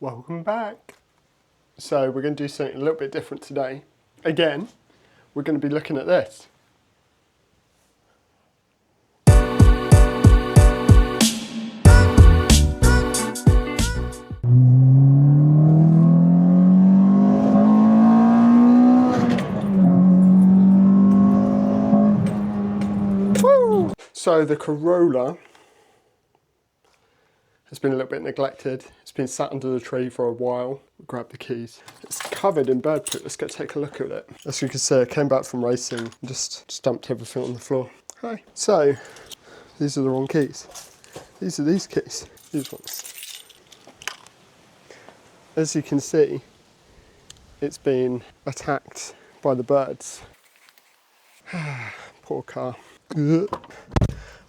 Welcome back. So we're going to do something a little bit different today. Again, we're going to be looking at this. Woo! So the Corolla has been a little bit neglected. It's been sat under the tree for a while. Grab the keys. It's covered in bird poop. Let's go take a look at it. As you can see, I came back from racing and just dumped everything on the floor. Hi. So, these are the wrong keys. These are these keys. These ones. As you can see, it's been attacked by the birds. Poor car.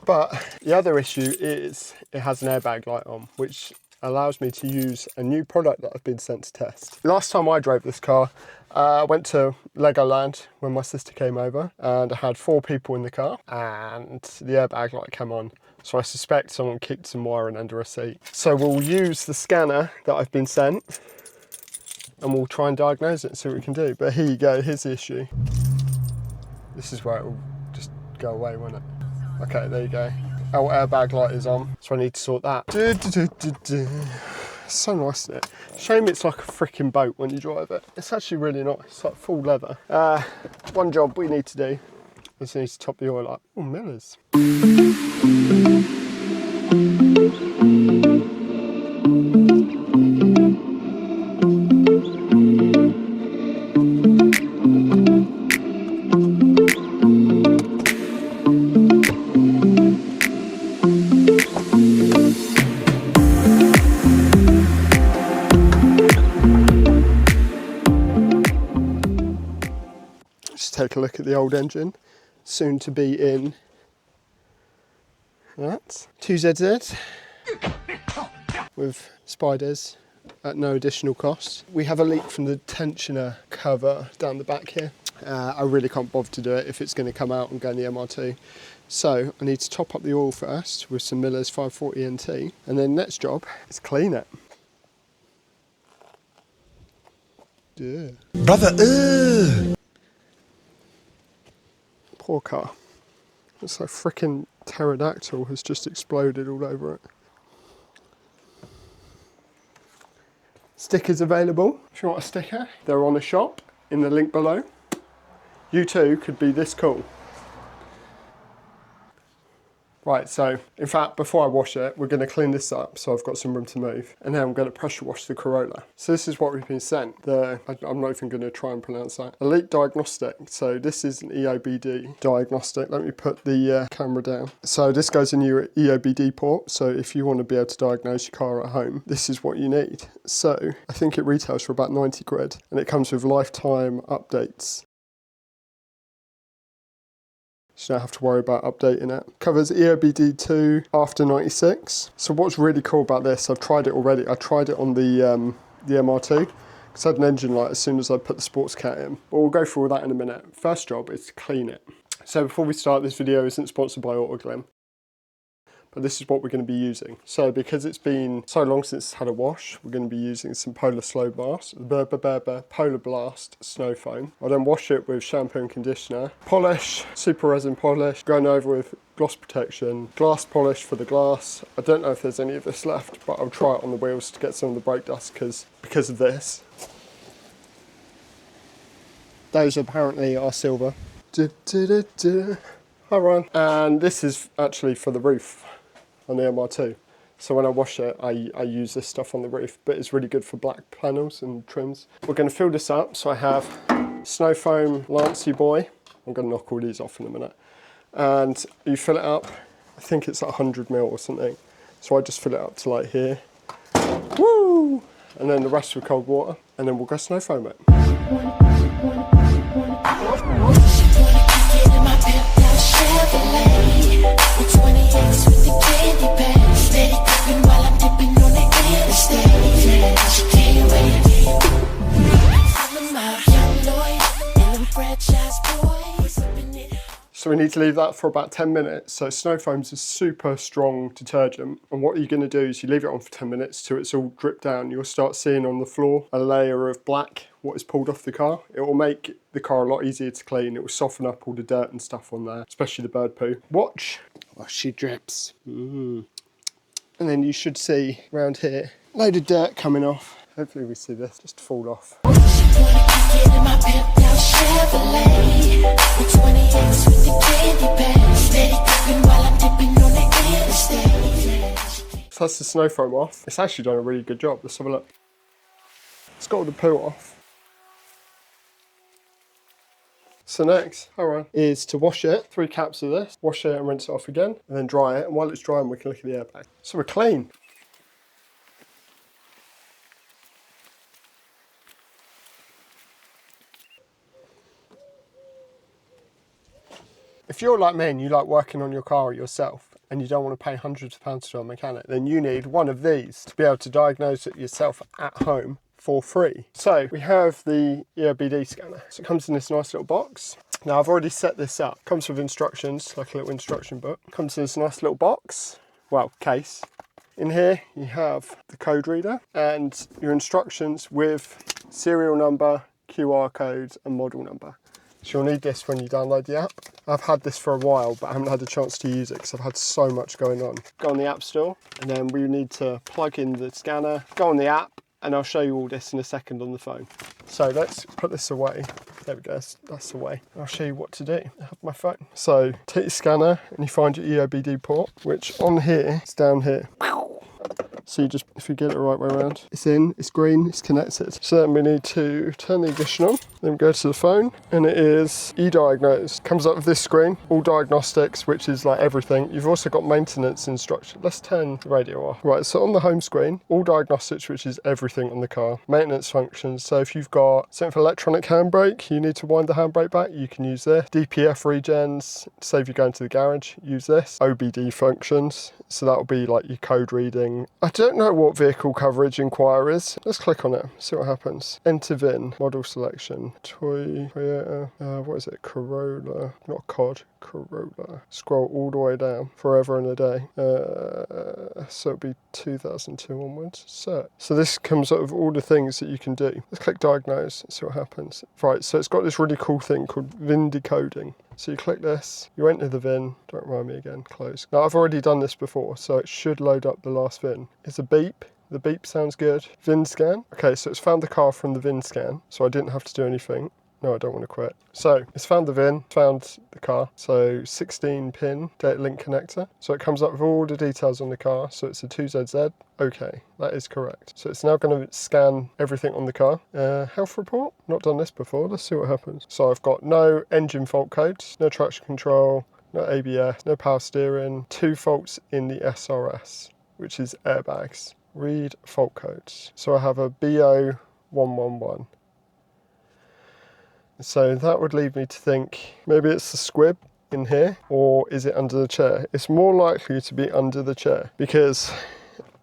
But the other issue is it has an airbag light on, which allows me to use a new product that I've been sent to test. Last time I drove this car, I went to Legoland when my sister came over, and I had 4 people in the car and the airbag light came on. So I suspect someone kicked some wiring under a seat. So we'll use the scanner that I've been sent and we'll try and diagnose it and see what we can do. But here you go, here's the issue. This is where it will just go away, won't it? Okay, there you go. Our airbag light is on, so I need to sort that. So nice, isn't it? Shame it's like a freaking boat when you drive it. It's actually really nice, it's like full leather. One job we need to do is we need to top the oil up. Oh, Millers. Take a look at the old engine, soon to be in that 2ZZ with spiders at no additional cost. We have a leak from the tensioner cover down the back here. I really can't bother to do it if it's going to come out and go in the MR2. So I need to top up the oil first with some Miller's 540 NT, and then next job is clean it. Yeah. Brother, Poor car. It's like freaking pterodactyl has just exploded all over it. Stickers available. If you want a sticker, they're on a shop in the link below. You too could be this cool. Right, so in fact, before I wash it, we're going to clean this up so I've got some room to move. And then I'm going to pressure wash the Corolla. So this is what we've been sent. I'm not even going to try and pronounce that. Elite Diagnostic. So this is an EOBD diagnostic. Let me put the camera down. So this goes in your EOBD port. So if you want to be able to diagnose your car at home, this is what you need. So I think it retails for about 90 quid. And it comes with lifetime updates. So you don't have to worry about updating it. Covers EOBD2 after 96. So what's really cool about this, I've tried it already. I tried it on the MR2, because I had an engine light as soon as I put the sports cat in. But we'll go through all that in a minute. First job is to clean it. So before we start, this video isn't sponsored by Autoglym, but this is what we're going to be using. So because it's been so long since it's had a wash, we're going to be using some Polar Blast Snow Foam. I'll then wash it with shampoo and conditioner, polish, super resin polish, going over with gloss protection, glass polish for the glass. I don't know if there's any of this left, but I'll try it on the wheels to get some of the brake dust because of this. Those apparently are silver. Hi Ryan. And this is actually for the roof on the MR2. So when I wash it, I use this stuff on the roof, but it's really good for black panels and trims. We're going to fill this up. So I have Snow Foam Lancey Boy. I'm going to knock all these off in a minute. And you fill it up, I think it's 100 ml or something. So I just fill it up to like here. Woo! And then the rest with cold water. And then we'll go snow foam it. So So we need to leave that for about 10 minutes. So snow foam's a super strong detergent. And what you're going to do is you leave it on for 10 minutes till it's all dripped down. You'll start seeing on the floor a layer of black, what is pulled off the car. It will make the car a lot easier to clean. It will soften up all the dirt and stuff on there, especially the bird poo. Watch. Oh, she drips. And then you should see around here, load of dirt coming off. Hopefully we see this just fall off. So that's the snow foam off. It's actually done a really good job. Let's have a look. It's got all the poo off. So next, is to wash it. 3 caps of this. Wash it and rinse it off again, and then dry it. And while it's drying, we can look at the airbag. So we're clean. If you're like me and you like working on your car yourself and you don't want to pay hundreds of pounds to a mechanic, then you need one of these to be able to diagnose it yourself at home for free. So we have the EOBD scanner. So it comes in this nice little box. Now I've already set this up. It comes with instructions, like a little instruction book. It comes in this nice little box, well, case. In here you have the code reader and your instructions with serial number, QR code and model number. So you'll need this when you download the app. I've had this for a while, but I haven't had a chance to use it because I've had so much going on. Go on the App Store, and then we need to plug in the scanner, go on the app, and I'll show you all this in a second on the phone. So let's put this away. There we go, that's away. I'll show you what to do. I have my phone. So take your scanner and you find your EOBD port, which on here, it's down here. So you just, if you get it the right way around, it's in, it's green, it's connected. So then we need to turn the ignition on, then go to the phone, and it is e-diagnose. Comes up with this screen, all diagnostics, which is like everything. You've also got maintenance instructions. Let's turn the radio off. Right, so on the home screen, all diagnostics, which is everything on the car. Maintenance functions, so if you've got something for electronic handbrake, you need to wind the handbrake back, you can use this. DPF regens, save you going to the garage, use this. OBD functions, so that'll be like your code reading. I don't know what vehicle coverage inquiries. Let's click on it, see what happens. Enter VIN, model selection, Toyota, what is it, Corolla, not COD, Corolla. Scroll all the way down, forever and a day. So it'll be 2002 onwards. So this comes up with all the things that you can do. Let's click diagnose, see what happens. Right, so it's got this really cool thing called VIN decoding. So you click this, you enter the VIN, don't remind me again, close. Now I've already done this before, so it should load up the last VIN. It's a beep, the beep sounds good. VIN scan, okay, so it's found the car from the VIN scan, so I didn't have to do anything. No, I don't want to quit. So it's found the VIN, found the car. So 16 pin data link connector. So it comes up with all the details on the car. So it's a 2ZZ. Okay, that is correct. So it's now going to scan everything on the car. Health report, not done this before. Let's see what happens. So I've got no engine fault codes, no traction control, no ABS, no power steering, 2 faults in the SRS, which is airbags. Read fault codes. So I have a BO111. So that would lead me to think maybe it's the squib in here, or is it under the chair? It's more likely to be under the chair because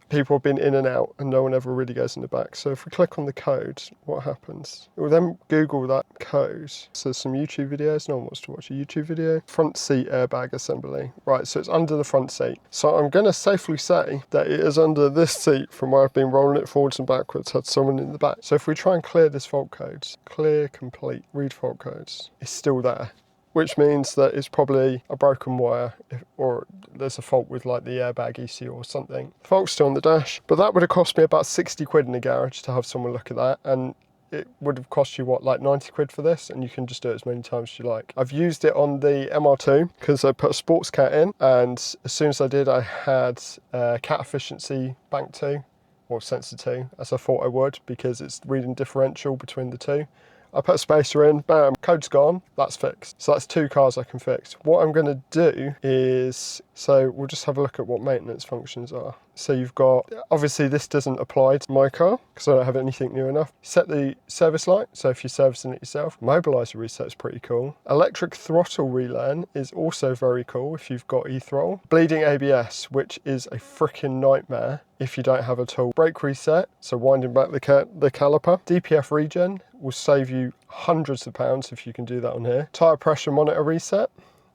people have been in and out and no one ever really goes in the back. So if we click on the code, what happens? It will then Google that code. So some YouTube videos, no one wants to watch a YouTube video. Front seat airbag assembly. Right, so it's under the front seat. So I'm gonna safely say that it is under this seat from where I've been rolling it forwards and backwards, had someone in the back. So if we try and clear this fault code, clear, complete, read fault codes, it's still there. Which means that it's probably a broken wire or there's a fault with like the airbag ECU or something. The fault's still on the dash, but that would have cost me about 60 quid in the garage to have someone look at that, and it would have cost you what, like 90 quid for this, and you can just do it as many times as you like. I've used it on the MR2 because I put a sports cat in, and as soon as I did, I had cat efficiency bank 2 or sensor 2, as I thought I would, because it's reading differential between the two. I put a spacer in, bam, code's gone, that's fixed. So that's 2 cars I can fix. What I'm gonna do is, so we'll just have a look at what maintenance functions are. So you've got, obviously this doesn't apply to my car because I don't have anything new enough. Set the service light, so if you're servicing it yourself. Mobiliser reset's pretty cool. Electric throttle relay is also very cool if you've got e-throttle. Bleeding ABS, which is a freaking nightmare if you don't have a tool. Brake reset, so winding back the caliper. DPF regen will save you hundreds of pounds if you can do that on here. Tyre pressure monitor reset.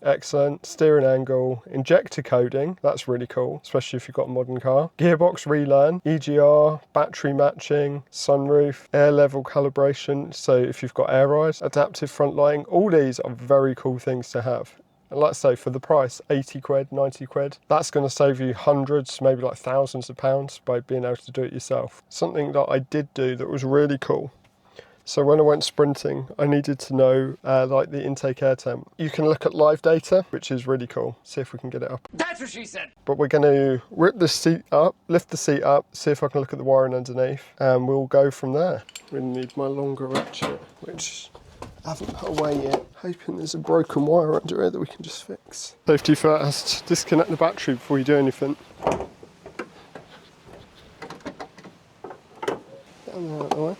excellent. Steering angle, injector coding, that's really cool, especially if you've got a modern car. Gearbox relearn, EGR, battery matching, sunroof, air level calibration, so if you've got air rise, adaptive front lighting, all these are very cool things to have. And like I say, for the price, 80 quid, 90 quid, that's going to save you hundreds, maybe like thousands of pounds by being able to do it yourself. Something that I did do that was really cool. So when I went sprinting, I needed to know like the intake air temp. You can look at live data, which is really cool. See if we can get it up. That's what she said. But we're going to rip the seat up, lift the seat up, see if I can look at the wiring underneath, and we'll go from there. We need my longer ratchet, which I haven't put away yet. Hoping there's a broken wire under it that we can just fix. Safety first, disconnect the battery before you do anything. Get them out of the way.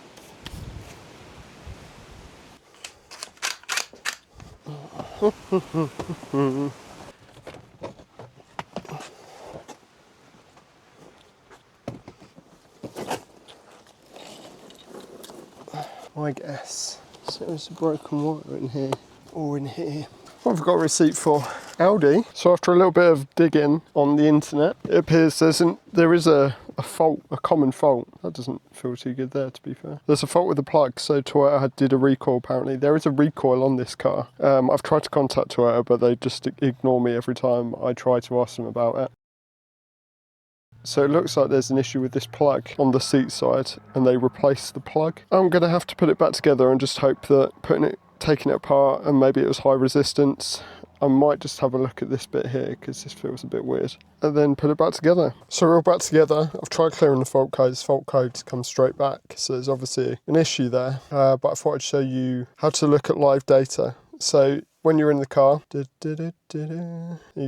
I guess. So there's a broken wire in here, or in here. What have I got a receipt for? Audi. So after a little bit of digging on the internet, it appears there is a fault, a common fault. That doesn't feel too good there, to be fair. There's a fault with the plug, so Toyota did a recall apparently. There is a recoil on this car. I've tried to contact Toyota, but they just ignore me every time I try to ask them about it. So it looks like there's an issue with this plug on the seat side, and they replaced the plug. I'm going to have to put it back together and just hope that taking it apart, and maybe it was high resistance. I might just have a look at this bit here because this feels a bit weird, and then put it back together. So we're all back together. I've tried clearing the fault codes. Fault codes come straight back, so there's obviously an issue there. But I thought I'd show you how to look at live data. So when you're in the car, you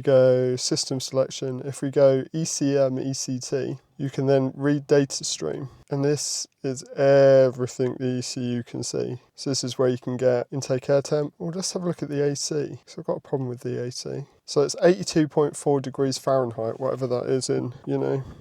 go system selection. If we go ECM, ECT, you can then read data stream. And this is everything the ECU can see. So this is where you can get intake air temp. Well, let's have a look at the AC. So I've got a problem with the AC. So it's 82.4 degrees Fahrenheit, whatever that is in,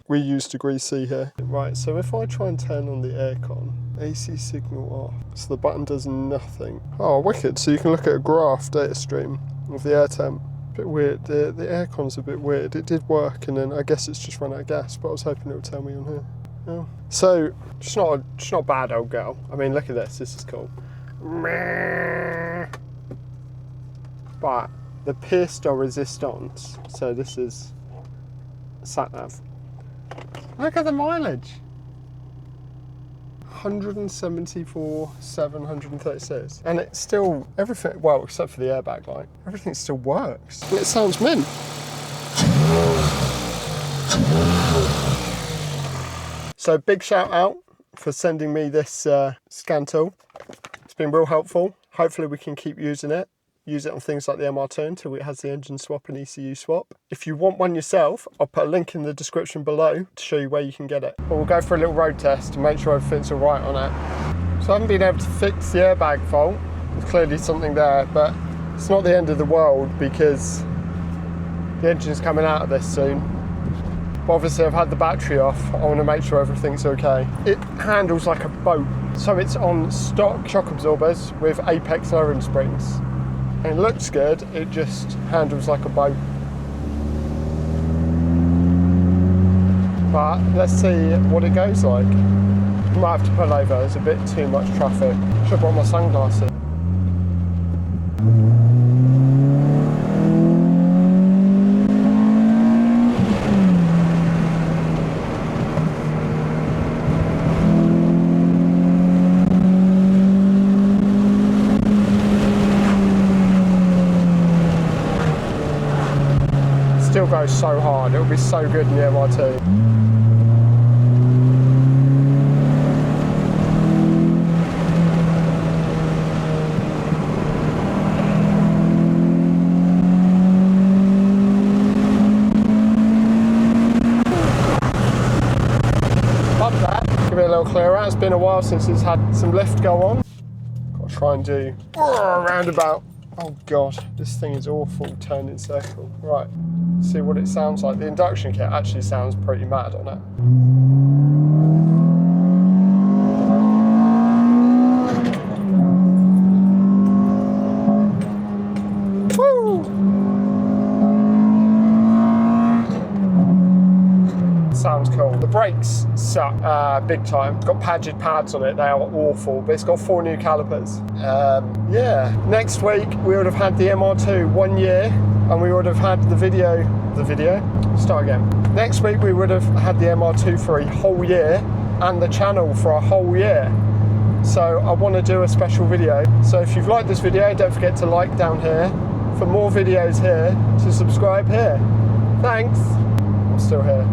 we use degrees C here. Right, so if I try and turn on the aircon, AC signal off, so the button does nothing. Oh, wicked, so you can look at a graph data stream of the air temp. Bit weird, the aircon's a bit weird. It did work, and then I guess it's just run out of gas, but I was hoping it would tell me on here. Oh. So, just not a bad old girl. I mean, look at this is cool. But the pistol resistance, so this is sat-nav. Look at the mileage. 174,736. And it's still, everything, well, except for the airbag light, everything still works. And it sounds mint. So big shout out for sending me this scan tool. It's been real helpful. Hopefully we can keep using it. Use it on things like the MR2 until it has the engine swap and ECU swap. If you want one yourself, I'll put a link in the description below to show you where you can get it. But we'll go for a little road test to make sure everything's all right on it. So I haven't been able to fix the airbag fault. There's clearly something there, but it's not the end of the world because the engine's coming out of this soon. But obviously I've had the battery off. I want to make sure everything's okay. It handles like a boat. So it's on stock shock absorbers with Apex lowering springs. And it looks good, it just handles like a boat. But let's see what it goes like. Might have to pull over, there's a bit too much traffic. Should have brought my sunglasses. Still goes so hard, it'll be so good in the MR2. Love that. Give it a little clear out. It's been a while since it's had some lift go on. Got to try and do a roundabout. Oh God, this thing is awful, turning circle. Right. See what it sounds like. The induction kit actually sounds pretty mad on it. Woo! brakes suck big time. It's got padded pads on it, they are awful, but it's got 4 new calipers. Yeah, next week we would have had the MR2 1 year, and we would have had the video, start again. Next week we would have had the MR2 for a whole year, and the channel for a whole year. So I want to do a special video. So if you've liked this video, don't forget to like down here. For more videos here, to subscribe here. Thanks. I'm still here.